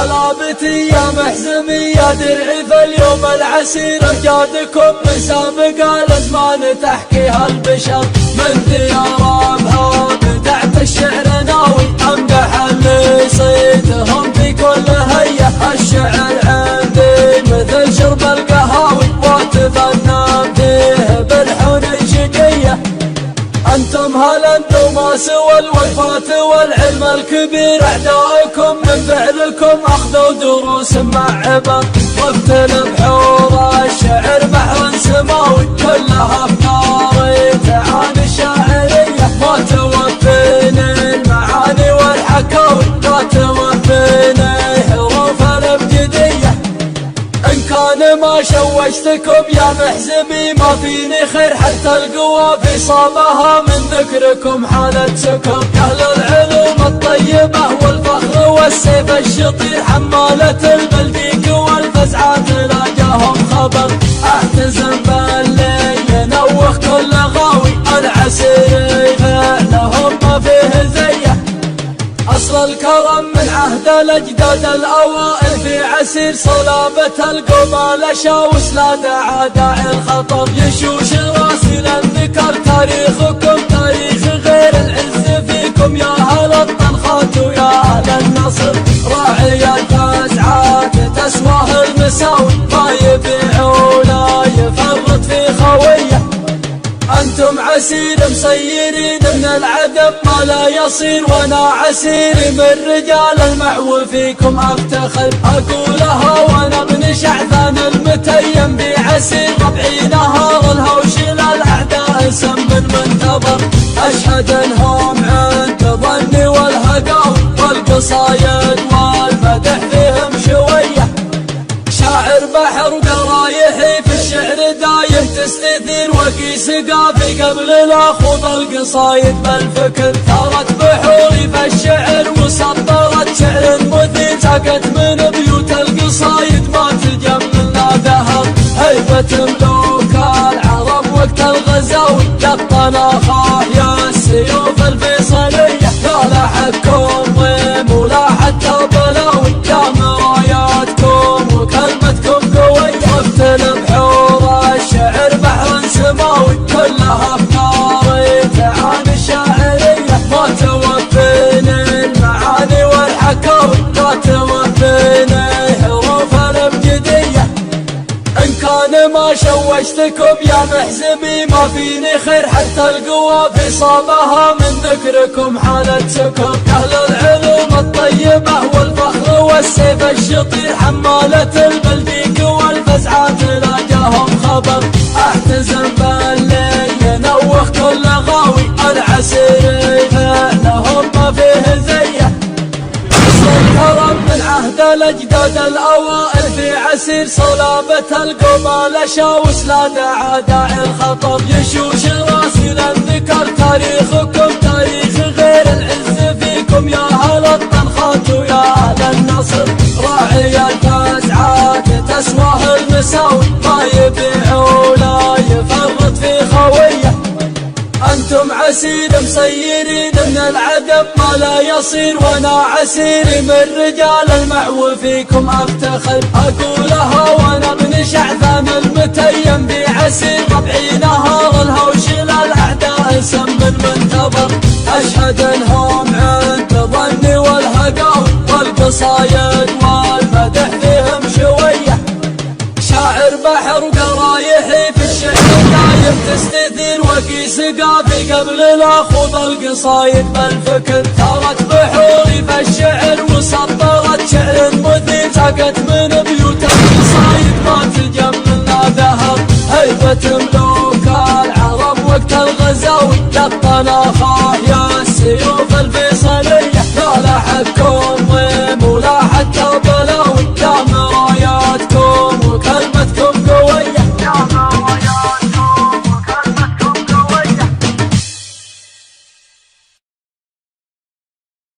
صلابتي يا محزمي يا درعي فاليوم العسير أمجادكم مسابقة الأزمان تحكيها البشر من ديارها بدعت الشعر ناوي أمدح اللي صيتهم في كل هية الشعر عندي مثل شرب القهاوي واتفنى فيه بالحون شقية أنتم هالأنتم سوى الوفاة والعلم الكبير أعدائكم من فعلكم أخذوا دروس مع عبر واقتل بحور الشعر بحر سماوي كلها بناري تعاني الشاعرية ما توفيني المعاني والحكاوي لا توفيني حروف الابجدية إن كان ما شوشتكم يا محزمي ما فيني خير حتى القوى في صابها من ذكركم حالة سكر يا أهل العلوم الطيبة والفخر والسيف الشطير حمالة البلديق والفزعة تلاقاهم خبر احتزم بالليل ينوخ كل غاوي العسير فعلهم ما فيه زيه أصل الكرم من عهد الأجداد الأوائل في عسير صلابة القبال شاوس لا داعى داعي الخطر يشوش راسي للذكر تاريخكم تاريخ غير العز فيكم يا أهل الطنخات ويا أهل النصر راعي الفزعات تسواه المساوي ما يبيع ولا يفرط في خويه أنتم عسير مسيرين من العدم ما لا يصير وانا عسير من رجال المعو فيكم افتخر اقولها وانا ابن شعثان المتيم بعسير ربعي نهار الهوش للاعداء سم منتظر اشهد انهم عند ظني والهقاوي والقصايد والمدح فيهم شويه شاعر بحر وقرايحي في الشعر دايه تستثير وقيس قافي قبل لا خوض القصايد بالفكر ثارت بحوري في الشعر وسطرت شعر مثير ساقت من بيوت القصايد ما تجملنا ذهب هيبة ملوك العرب وقت الغزاوي للطناخة يا السيوف الفيصلية يا لاحتكم ضيم ولا حتى بلاوي يا مراياتكم وكلمتكم قوية واقتل بحور الشعر بحر سماوي كلها بناري تعاني الشاعرية ما توفيني المعاني والحكاوي لا توفيني حروف الابجدية إن كان ما شوشتكم يا محزمي ما فيني خير حتى القوى في صابها من ذكركم حالة سكر يا أهل العلوم الطيبة والفخر والسيف الشطير حمالة البلديق والفزعة تلاقاهم خبر احتزم بالليل ينوخ كل غاوي العسير فعلهم ما فيه زيه أصل الكرم من عهد الأجداد الأوائل في عسير صلابة القبال شاوس لا داعى داعي الخطر يشوش راسي للذكر تاريخكم تاريخ غير العز فيكم يا أهل الطنخات ويا أهل النصر راعي الفزعات تسواه المساوي ما يبيع ولا يفرط في خويه أنتم عسير مسيرين من العدم ما لا يصير وانا عسير من رجال المعو فيكم افتخر اقولها وانا ابن شعثان المتيم بعسير ربعي نهار الهوش للاعداء سم منتظر اشهد انهم عند ظني والهقاوي والقصايد والمدح فيهم شويه شاعر بحر وقرايحي في الشعر دايم تستثير وقيس قافي قبل لا خوض القصايد بالفكر ثارت بحوري في الشعر وسطرت شعر مثير ساقت من بيوت القصايد ما تجملنا ذهب هيبة